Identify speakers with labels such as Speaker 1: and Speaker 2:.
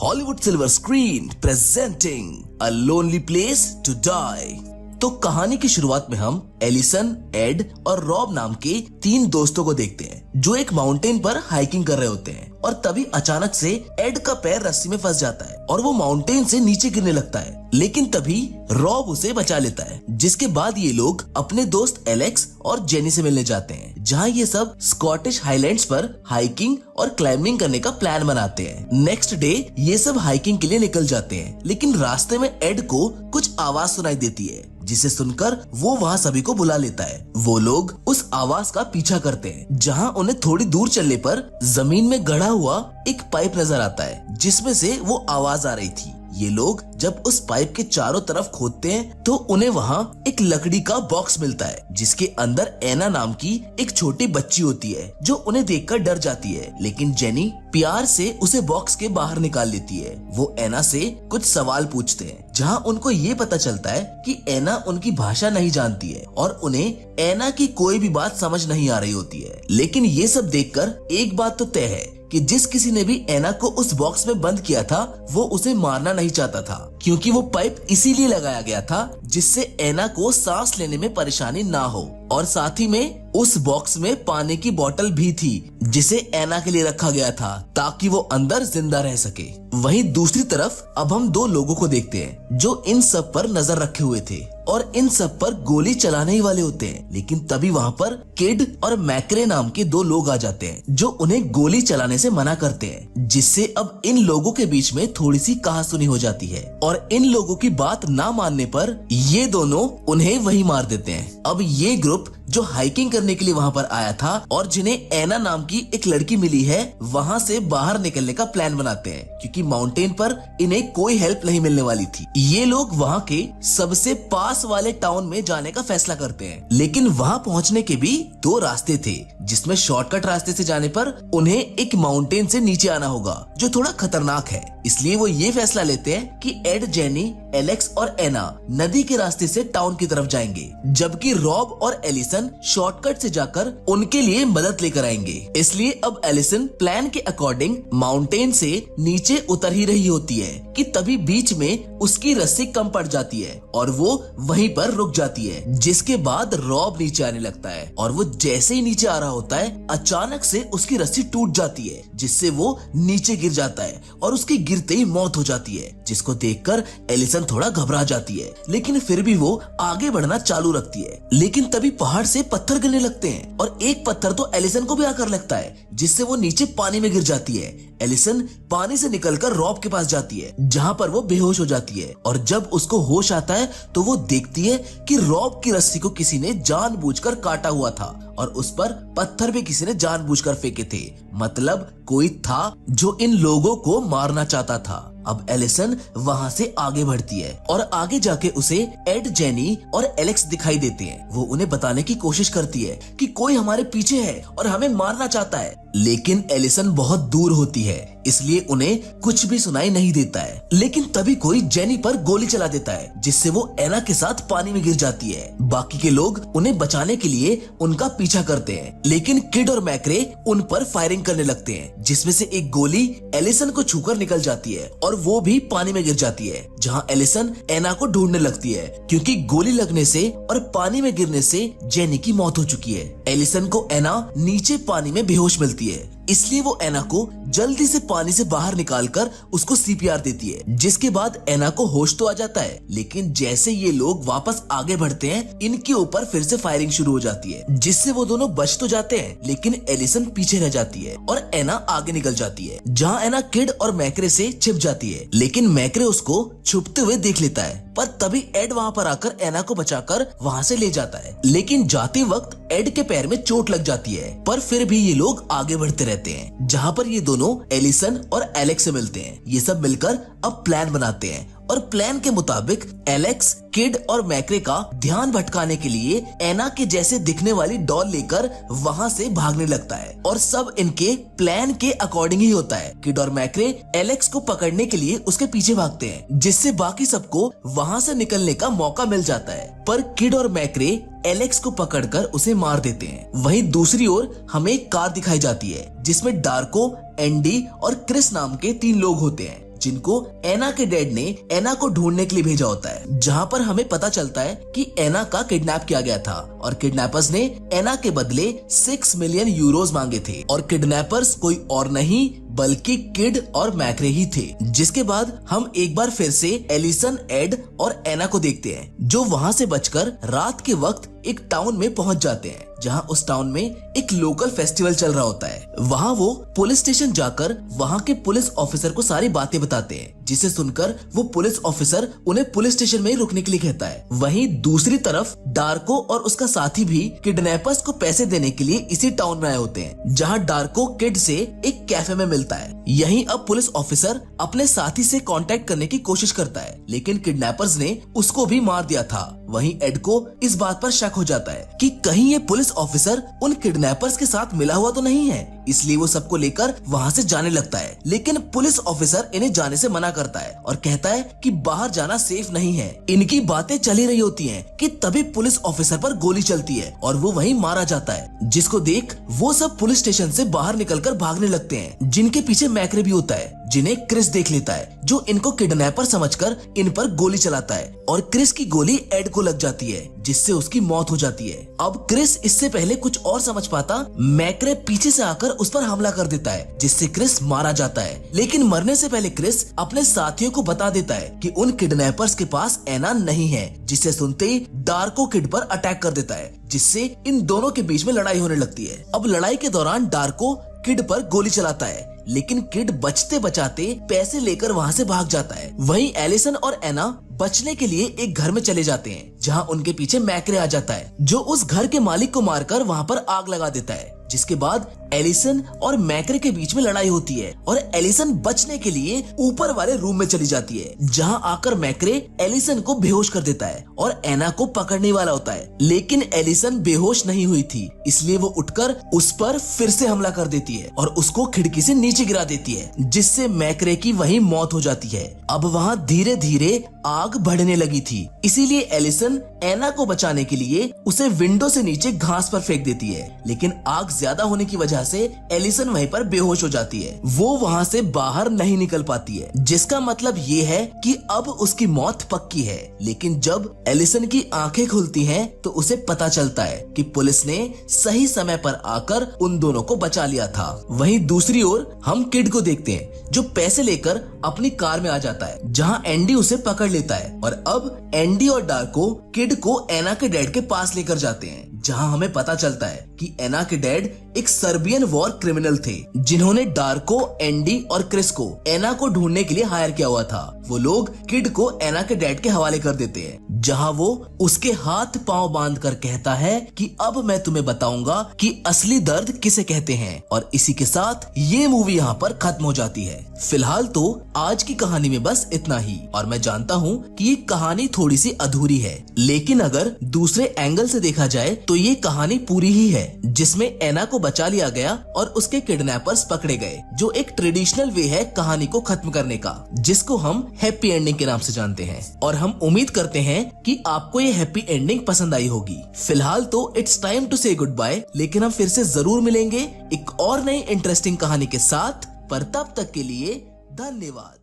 Speaker 1: Hollywood silver screen presenting a lonely place to die. तो कहानी की शुरुआत में हम एलिसन, एड और रॉब नाम के तीन दोस्तों को देखते हैं जो एक माउंटेन पर हाइकिंग कर रहे होते हैं। और तभी अचानक से एड का पैर रस्सी में फंस जाता है और वो माउंटेन से नीचे गिरने लगता है। लेकिन तभी रॉब उसे बचा लेता है, जिसके बाद ये लोग अपने दोस्त एलेक्स और जेनी से मिलने जाते हैं, जहाँ ये सब स्कॉटिश हाईलैंड्स पर हाइकिंग और क्लाइंबिंग करने का प्लान बनाते हैं। नेक्स्ट डे ये सब हाइकिंग के लिए निकल जाते हैं, लेकिन रास्ते में एड को कुछ आवाज सुनाई देती है, जिसे सुनकर वो वहाँ सभी को बुला लेता है। वो लोग उस आवाज का पीछा करते हैं, जहाँ उन्हें थोड़ी दूर चलने पर जमीन में गड़ा हुआ एक पाइप नजर आता है, जिसमें से वो आवाज आ रही थी। ये लोग जब उस पाइप के चारों तरफ खोदते हैं तो उन्हें वहाँ एक लकड़ी का बॉक्स मिलता है, जिसके अंदर एना नाम की एक छोटी बच्ची होती है जो उन्हें देखकर डर जाती है। लेकिन जेनी प्यार से उसे बॉक्स के बाहर निकाल लेती है। वो एना से कुछ सवाल पूछते हैं, जहाँ उनको ये पता चलता है कि एना उनकी भाषा नहीं जानती है और उन्हें एना की कोई भी बात समझ नहीं आ रही होती है। लेकिन ये सब देखकर एक बात तो तय है कि जिस किसी ने भी एना को उस बॉक्स में बंद किया था वो उसे मारना नहीं चाहता था, क्योंकि वो पाइप इसीलिए लगाया गया था जिससे एना को सांस लेने में परेशानी ना हो। और साथ ही में उस बॉक्स में पानी की बोतल भी थी, जिसे एना के लिए रखा गया था ताकि वो अंदर जिंदा रह सके। वहीं दूसरी तरफ अब हम दो लोगों को देखते हैं जो इन सब पर नजर रखे हुए थे और इन सब पर गोली चलाने ही वाले होते हैं। लेकिन तभी वहाँ पर किड और मैक्रे नाम के दो लोग आ जाते हैं जो उन्हें गोली चलाने से मना करते हैं, जिससे अब इन लोगों के बीच में थोड़ी सी कहासुनी हो जाती है और इन लोगों की बात ना मानने पर ये दोनों उन्हें वही मार देते हैं। अब ये ग्रुप जो हाइकिंग करने के लिए वहाँ पर आया था और जिन्हें एना नाम की एक लड़की मिली है, वहाँ से बाहर निकलने का प्लान बनाते हैं, क्योंकि माउंटेन पर इन्हें कोई हेल्प नहीं मिलने वाली थी। ये लोग वहाँ के सबसे पास वाले टाउन में जाने का फैसला करते हैं, लेकिन वहाँ पहुँचने के भी दो रास्ते थे, जिसमें शॉर्टकट रास्ते से जाने पर उन्हें एक माउंटेन से नीचे आना होगा जो थोड़ा खतरनाक है। इसलिए वो ये फैसला लेते हैं कि एड, जेनी, एलेक्स और एना नदी के रास्ते से टाउन की तरफ जाएंगे, जबकि रॉब और एलिसन शॉर्टकट से जाकर उनके लिए मदद लेकर आएंगे। इसलिए अब एलिसन प्लान के अकॉर्डिंग माउंटेन से नीचे उतर ही रही होती है कि तभी बीच में उसकी रस्सी कम पड़ जाती है और वो वहीं पर रुक जाती है, जिसके बाद रॉब नीचे आने लगता है और वो जैसे ही नीचे आ रहा होता है अचानक से उसकी रस्सी टूट जाती है, जिससे वो नीचे गिर जाता है और उसकी गिरते ही मौत हो जाती है, जिसको देखकर एलिसन थोड़ा घबरा जाती है, लेकिन फिर भी वो आगे बढ़ना चालू रखती है। लेकिन तभी पहाड़ से पत्थर गिरने लगते हैं और एक पत्थर तो एलिसन को भी आकर लगता है, जिससे वो नीचे पानी में गिर जाती है। एलिसन पानी से निकलकर रॉब के पास जाती है, जहाँ पर वो बेहोश हो जाती है और जब उसको होश आता है तो वो देखती है कि रॉब की रस्सी को किसी ने जानबूझकर काटा हुआ था और उस पर पत्थर भी किसी ने जानबूझकर फेंके थे। मतलब कोई था जो इन लोगों को मारना चाहता था। अब एलिसन वहाँ से आगे बढ़ती है और आगे जाके उसे एड, जेनी और एलेक्स दिखाई देते हैं। वो उन्हें बताने की कोशिश करती है कि कोई हमारे पीछे है और हमें मारना चाहता है, लेकिन एलिसन बहुत दूर होती है, इसलिए उन्हें कुछ भी सुनाई नहीं देता है। लेकिन तभी कोई जेनी पर गोली चला देता है, जिससे वो एना के साथ पानी में गिर जाती है। बाकी के लोग उन्हें बचाने के लिए उनका पीछा करते हैं, लेकिन किड और मैक्रे उन पर फायरिंग करने लगते हैं, जिसमें से एक गोली एलिसन को छूकर निकल जाती है और वो भी पानी में गिर जाती है, जहाँ एलिसन एना को ढूंढने लगती है, क्योंकि गोली लगने से और पानी में गिरने से जेनी की मौत हो चुकी है। एलिसन को एना नीचे पानी में बेहोश मिलती है, इसलिए वो एना को जल्दी से पानी से बाहर निकालकर उसको सीपीआर देती है, जिसके बाद एना को होश तो आ जाता है। लेकिन जैसे ये लोग वापस आगे बढ़ते हैं, इनके ऊपर फिर से फायरिंग शुरू हो जाती है, जिससे वो दोनों बच तो जाते हैं, लेकिन एलिसन पीछे रह जाती है और एना आगे निकल जाती है, जहाँ एना किड और मैक्रे से छिप जाती है। लेकिन मैक्रे उसको छुपते हुए देख लेता है, पर तभी एड वहाँ पर आकर एना को बचाकर वहाँ से ले जाता है। लेकिन जाते वक्त एड के पैर में चोट लग जाती है, पर फिर भी ये लोग आगे बढ़ते रहते हैं, जहाँ पर ये दोनों एलिसन और एलेक्स से मिलते हैं। ये सब मिलकर अब प्लान बनाते हैं और प्लान के मुताबिक एलेक्स, किड और मैक्रे का ध्यान भटकाने के लिए एना के जैसे दिखने वाली डॉल लेकर वहाँ से भागने लगता है और सब इनके प्लान के अकॉर्डिंग ही होता है। किड और मैक्रे एलेक्स को पकड़ने के लिए उसके पीछे भागते हैं, जिससे बाकी सबको वहाँ से निकलने का मौका मिल जाता है, पर किड और मैक्रे एलेक्स को पकड़कर उसे मार देते हैं। वहीं दूसरी ओर हमें एक कार दिखाई जाती है जिसमें डार्को, एंडी और क्रिस नाम के 3 लोग होते हैं जिनको एना के डैड ने एना को ढूंढने के लिए भेजा होता है, जहाँ पर हमें पता चलता है कि एना का किडनैप किया गया था और किडनैपर्स ने एना के बदले 6 मिलियन यूरोज मांगे थे और किडनैपर्स कोई और नहीं बल्कि किड और मैक्रे ही थे। जिसके बाद हम एक बार फिर से एलिसन, एड और एना को देखते हैं, जो वहाँ से बचकर रात के वक्त एक टाउन में पहुंच जाते हैं, जहां उस टाउन में एक लोकल फेस्टिवल चल रहा होता है। वहां वो पुलिस स्टेशन जाकर वहां के पुलिस ऑफिसर को सारी बातें बताते हैं, जिसे सुनकर वो पुलिस ऑफिसर उन्हें पुलिस स्टेशन में ही रुकने के लिए कहता है। वहीं दूसरी तरफ डार्को और उसका साथी भी किडनैपर्स को पैसे देने के लिए इसी टाउन में आए होते हैं, जहां डार्को किड से एक कैफे में मिलता है। यहीं अब पुलिस ऑफिसर अपने साथी से कांटेक्ट करने की कोशिश करता है, लेकिन किडनैपर्स ने उसको भी मार दिया था। वहीं एड को इस बात पर शक हो जाता है कि कहीं ये पुलिस ऑफिसर उन किडनैपर्स के साथ मिला हुआ तो नहीं है, इसलिए वो सबको लेकर वहाँ से जाने लगता है। लेकिन पुलिस ऑफिसर इन्हें जाने से मना करता है और कहता है कि बाहर जाना सेफ नहीं है। इनकी बातें चली रही होती हैं कि तभी पुलिस ऑफिसर पर गोली चलती है और वो वहीं मारा जाता है, जिसको देख वो सब पुलिस स्टेशन से बाहर निकलकर भागने लगते हैं। जिनके पीछे मैक्रे भी होता है, जिन्हें क्रिस देख लेता है, जो इनको किडनैपर समझकर इन पर गोली चलाता है और क्रिस की गोली एड को लग जाती है, जिससे उसकी मौत हो जाती है। अब क्रिस इससे पहले कुछ और समझ पाता, मैक्रे पीछे से आकर उस पर हमला कर देता है, जिससे क्रिस मारा जाता है। लेकिन मरने से पहले क्रिस अपने साथियों को बता देता है कि उन किडनैपर्स के पास एना नहीं है, जिसे सुनते ही डार्को किड पर अटैक कर देता है, जिससे इन दोनों के बीच में लड़ाई होने लगती है। अब लड़ाई के दौरान डार्को किड पर गोली चलाता है, लेकिन किड बचते बचाते पैसे लेकर वहाँ से भाग जाता है। वहीं एलिसन और एना बचने के लिए एक घर में चले जाते हैं, जहाँ उनके पीछे मैक्रे आ जाता है, जो उस घर के मालिक को मारकर वहाँ पर आग लगा देता है। जिसके बाद एलिसन और मैक्रे के बीच में लड़ाई होती है और एलिसन बचने के लिए ऊपर वाले रूम में चली जाती है, जहां आकर मैक्रे एलिसन को बेहोश कर देता है और एना को पकड़ने वाला होता है। लेकिन एलिसन बेहोश नहीं हुई थी, इसलिए वो उठकर उस पर फिर से हमला कर देती है और उसको खिड़की से नीचे गिरा देती है, जिससे मैक्रे की वहीं मौत हो जाती है। अब वहाँ धीरे धीरे आग बढ़ने लगी थी, इसीलिए एलिसन एना को बचाने के लिए उसे विंडो से नीचे घास पर फेंक देती है। लेकिन आग ज्यादा होने की वजह से एलिसन वहीं पर बेहोश हो जाती है। वो वहाँ से बाहर नहीं निकल पाती है, जिसका मतलब ये है कि अब उसकी मौत पक्की है। लेकिन जब एलिसन की आंखें खुलती हैं, तो उसे पता चलता है कि पुलिस ने सही समय पर आकर उन दोनों को बचा लिया था। वहीं दूसरी ओर हम किड को देखते हैं, जो पैसे लेकर अपनी कार में आ जाता है, जहां एंडी उसे पकड़ लेता है और अब एंडी और डार्को किड को एना के डैड के पास लेकर जाते हैं, जहां हमें पता चलता है कि एना के डैड एक सर्बियन वॉर क्रिमिनल थे, जिन्होंने डार्को, एंडी और क्रिस को एना को ढूंढने के लिए हायर किया हुआ था। वो लोग किड को एना के डैड के हवाले कर देते हैं, जहां वो उसके हाथ पांव बांधकर कहता है कि अब मैं तुम्हें बताऊंगा कि असली दर्द किसे कहते हैं। और इसी के साथ ये मूवी यहाँ पर खत्म हो जाती है। फिलहाल तो आज की कहानी में बस इतना ही, और मैं जानता हूँ कि ये कहानी थोड़ी सी अधूरी है, लेकिन अगर दूसरे एंगल से देखा जाए तो ये कहानी पूरी ही है, जिसमें एना को बचा लिया गया और उसके किडनैपर्स पकड़े गए, जो एक ट्रेडिशनल वे है कहानी को खत्म करने का, जिसको हम हैप्पी एंडिंग के नाम से जानते हैं। और हम उम्मीद करते हैं कि आपको ये हैप्पी एंडिंग पसंद आई होगी। फिलहाल तो इट्स टाइम टू से गुड बाय, लेकिन हम फिर से जरूर मिलेंगे एक और नई इंटरेस्टिंग कहानी के साथ। पर तब तक के लिए धन्यवाद।